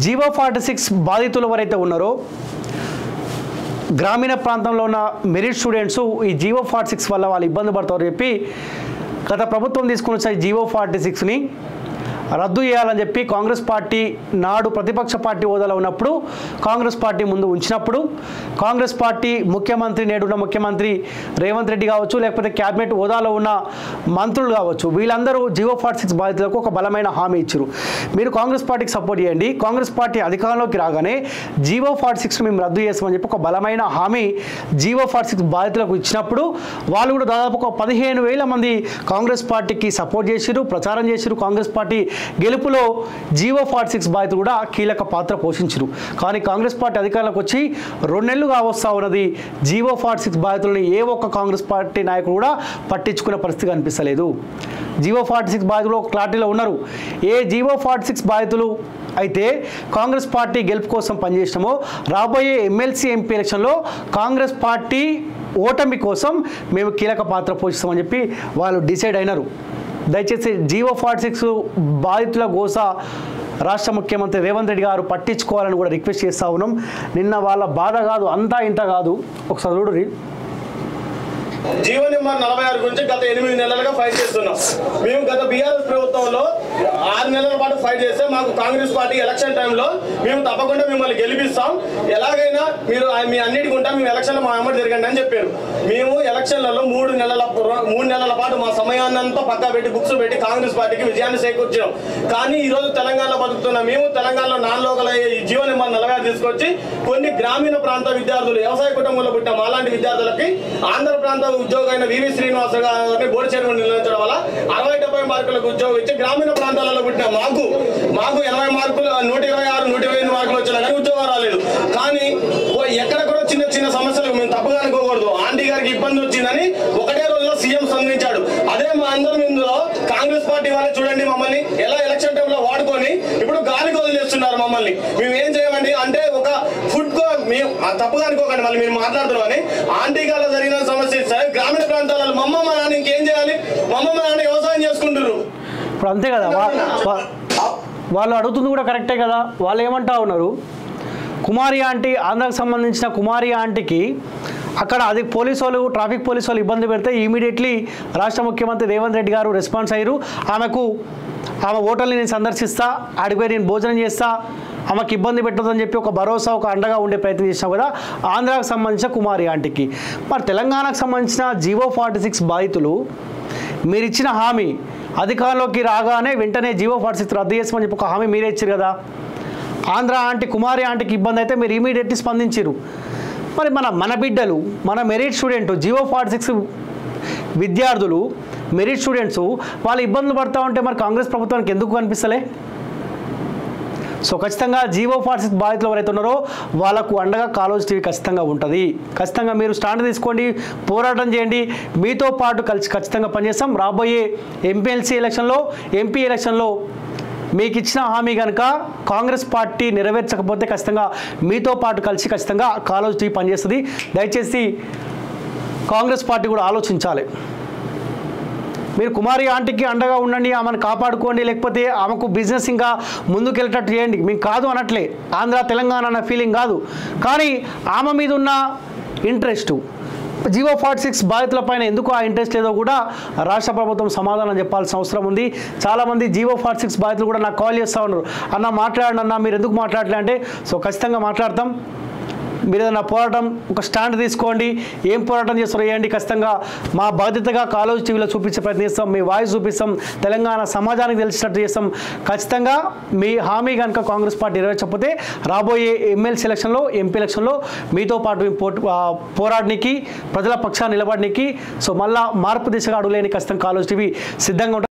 GO 46 బాధితులు ఎవరైతే ఉన్నారో గ్రామీణ ప్రాంతంలో ఉన్న మెరిట్ స్టూడెంట్స్ ఈ జీవో 46 వల్ల వాళ్ళు ఇబ్బంది పడతారని చెప్పి గత ప్రభుత్వం తీసుకుని వచ్చే జీవో 46ని రద్దు చేయాలని చెప్పి కాంగ్రెస్ పార్టీ నాడు ప్రతిపక్ష పార్టీ హోదాలో ఉన్నప్పుడు కాంగ్రెస్ పార్టీ ముందు ఉంచినప్పుడు కాంగ్రెస్ పార్టీ ముఖ్యమంత్రి నేడున్న ముఖ్యమంత్రి రేవంత్ రెడ్డి కావచ్చు లేకపోతే క్యాబినెట్ హోదాలో ఉన్న మంత్రులు కావచ్చు వీళ్ళందరూ జీవో 46 బాధితులకు ఒక బలమైన హామీ ఇచ్చారు. మీరు కాంగ్రెస్ పార్టీకి సపోర్ట్ చేయండి, కాంగ్రెస్ పార్టీ అధికారంలోకి రాగానే జీవో 46 మేము రద్దు చేస్తామని చెప్పి ఒక బలమైన హామీ జీవో 46 బాధితులకు ఇచ్చినప్పుడు వాళ్ళు కూడా దాదాపు ఒక 15,000 మంది కాంగ్రెస్ పార్టీకి సపోర్ట్ చేసిరు, ప్రచారం చేసిరు. కాంగ్రెస్ పార్టీ గెలుపులో జీవో 46 బాధితులు కూడా కీలక పాత్ర పోషించరు. కానీ కాంగ్రెస్ పార్టీ అధికారంలోకి వచ్చి 2 నెలలుగా వస్తూ ఉన్నది జీవో 46 బాధితులని ఏ ఒక్క కాంగ్రెస్ పార్టీ నాయకుడు కూడా పట్టించుకునే పరిస్థితి కనిపిస్తలేదు. జీవో 46 బాధితులు ఒక క్లారిటీలో ఉన్నారు. ఏ జీవో 46 బాధితులు అయితే కాంగ్రెస్ పార్టీ గెలుపు కోసం పనిచేసినామో రాబోయే ఎమ్మెల్సీ ఎంపీ ఎలక్షన్లో కాంగ్రెస్ పార్టీ ఓటమి కోసం మేము కీలక పాత్ర పోషిస్తామని చెప్పి వాళ్ళు డిసైడ్ అయినారు. దయచేసి జీవో 46 బాధితుల గోస రాష్ట్ర ముఖ్యమంత్రి రేవంత్ రెడ్డి గారు పట్టించుకోవాలని కూడా రిక్వెస్ట్ చేస్తూ ఉన్నాం. నిన్న వాళ్ళ బాధ కాదు, అంతా ఇంత కాదు, ఒకసారి చూడండి. జీవో నెంబర్ 46 గురించి గత 8 నెలలుగా ఫైట్ చేస్తున్నాం. మేము గత బీఆర్ఎస్ ప్రభుత్వంలో 6 నెలల పాటు ఫైట్ చేస్తే మాకు కాంగ్రెస్ పార్టీ ఎలక్షన్ టైంలో మేము తప్పకుండా మిమ్మల్ని గెలిపిస్తాం, ఎలాగైనా మీరు మీ అన్నిటికి ఉంటాం, మేము ఎలక్షన్లో మా అమ్మడి జరగండి అని చెప్పారు. మేము ఎలక్షన్లలో 3 నెలల పాటు మా సమయాన్నంతా పక్కా పెట్టి బుక్స్ పెట్టి కాంగ్రెస్ పార్టీకి విజయాన్ని చేకూర్చాం. కానీ ఈ రోజు తెలంగాణలో బతుకుతున్న మేము తెలంగాణలో నాన్ లోకల్ ఈ జీవో నెంబర్ 46 తీసుకొచ్చి కొన్ని గ్రామీణ ప్రాంత విద్యార్థులు వ్యవసాయ కుటుంబంలో పుట్టిన మాలాంటి విద్యార్థులకి ఆంధ్ర ప్రాంత ఉద్యోగం అయిన వివి శ్రీనివాస గారిని బోర్డు చైర్మన్ నిలబెట్టడం వల్ల 60-70 మార్కులకు ఉద్యోగం ఇచ్చి గ్రామీణ ప్రాంతాలలో పుట్టిన మాకు 80 మార్కులు 126, 125 మార్కులు వచ్చినా కానీ ఉద్యోగం రాలేదు. కానీ ఎక్కడ కూడా చిన్న చిన్న సమస్యలు మేము తప్పుగా అనుకోకూడదు. ఆంటీ గారికి ఇబ్బంది వచ్చిందని ఒకటే రోజులో సీఎం స్పందించాడు. అదే మా అందరం ఇందులో కాంగ్రెస్ పార్టీ వాళ్ళు చూడండి మమ్మల్ని ఎలా ఎలక్షన్ టైంలో వాడుకొని ఇప్పుడు గాలికి వదిలేస్తున్నారు మమ్మల్ని. మేము ఏం చేయమండి అంటే ఒక ఫుడ్ మేము తప్పుగా అనుకోకండి, మళ్ళీ మీరు మాట్లాడుతున్నామని ఆంటీ గారిలో జరిగిన సమస్య గ్రామీణ ప్రాంతాలలో మా అమ్మ మా నాన్న ఇంకేం చేయాలి, మా అమ్మ మా నాన్న వ్యవసాయం చేసుకుంటారు. ఇప్పుడు అంతే కదా, వాళ్ళు అడుగుతుంది కూడా కరెక్టే కదా. వాళ్ళు ఏమంటా ఉన్నారు, కుమారి ఆంటీ ఆంధ్రాకు సంబంధించిన కుమారి ఆంటీకి అక్కడ అది పోలీసు వాళ్ళు ట్రాఫిక్ పోలీసు వాళ్ళు ఇబ్బంది పెడితే ఇమీడియట్లీ రాష్ట్ర ముఖ్యమంత్రి రేవంత్ రెడ్డి గారు రెస్పాన్స్ అయ్యారు. ఆమె హోటల్ని నేను సందర్శిస్తా, అడిగిపోయి నేను భోజనం చేస్తా, ఆమెకు ఇబ్బంది పెట్టదని చెప్పి ఒక భరోసా ఒక అండగా ఉండే ప్రయత్నం చేసినాం కదా ఆంధ్రాకు సంబంధించిన కుమారి ఆంటీకి. మరి తెలంగాణకు సంబంధించిన జీవో 46 బాధితులు మీరు ఇచ్చిన హామీ అధికారంలోకి రాగానే వెంటనే జీవో 46 రద్దు చేస్తామని చెప్పి ఒక హామీ మీరే ఇచ్చారు కదా. ఆంధ్ర ఆంటీ కుమారి ఆంటీకి ఇబ్బంది అయితే మీరు ఇమీడియట్లీ స్పందించారు. మరి మన బిడ్డలు మన మెరిట్ స్టూడెంట్ జీవో 46 విద్యార్థులు మెరిట్ స్టూడెంట్స్ వాళ్ళు ఇబ్బందులు పడతా ఉంటే మరి కాంగ్రెస్ ప్రభుత్వానికి ఎందుకు కనిపిస్తలే? సో ఖచ్చితంగా జీవో 46 బాధితులు ఎవరైతే ఉన్నారో వాళ్ళకు అండగా కాలోజ్ టీవీ ఖచ్చితంగా ఉంటుంది. ఖచ్చితంగా మీరు స్టాండ్ తీసుకోండి, పోరాటం చేయండి, మీతో పాటు కలిసి ఖచ్చితంగా పనిచేస్తాం. రాబోయే ఎంపీ ఎలక్షన్లో మీకు ఇచ్చిన హామీ కనుక కాంగ్రెస్ పార్టీ నెరవేర్చకపోతే ఖచ్చితంగా మీతో పాటు కలిసి ఖచ్చితంగా కాలోజ్ టీవీ పనిచేస్తుంది. దయచేసి కాంగ్రెస్ పార్టీ కూడా ఆలోచించాలి. మీరు కుమారి ఆంటీకి అండగా ఉండండి, ఆమెను కాపాడుకోండి, లేకపోతే ఆమెకు బిజినెస్ ఇంకా ముందుకెళ్ళేటట్టు చేయండి. మీకు కాదు అనట్లే, ఆంధ్ర తెలంగాణ అన్న ఫీలింగ్ కాదు. కానీ ఆమె మీద ఉన్న ఇంట్రెస్ట్ జీవో 46 బాధితుల పైన ఎందుకు ఆ ఇంట్రెస్ట్ లేదో కూడా రాష్ట్ర ప్రభుత్వం సమాధానం చెప్పాల్సిన అవసరం ఉంది. చాలామంది జీవో 46 బాధితులు కూడా నాకు కాల్ చేస్తూ ఉన్నారు, అన్న మాట్లాడండి అన్న, మీరు ఎందుకు మాట్లాడలే అంటే. సో ఖచ్చితంగా మాట్లాడతాం. మీరు ఏదైనా పోరాటం ఒక స్టాండ్ తీసుకోండి, ఏం పోరాటం చేస్తారో వేయండి. ఖచ్చితంగా మా బాధ్యతగా కాలోజ్ టీవీలో చూపించే ప్రయత్నం చేస్తాం, మీ వాయిస్ చూపిస్తాం, తెలంగాణ సమాజానికి తెలిసినట్టు చేస్తాం. ఖచ్చితంగా మీ హామీ కనుక కాంగ్రెస్ పార్టీ నెరవేర్చకపోతే రాబోయే ఎమ్మెల్సీ ఎలక్షన్లో ఎంపీ ఎలక్షన్లో మీతో పాటు పోరాడడానికి ప్రజల పక్షాన్ని నిలబడడానికి సో మళ్ళా మార్పు దిశగా అడుగులేని ఖచ్చితంగా కాలోజ్ టీవీ సిద్ధంగా ఉంటుంది.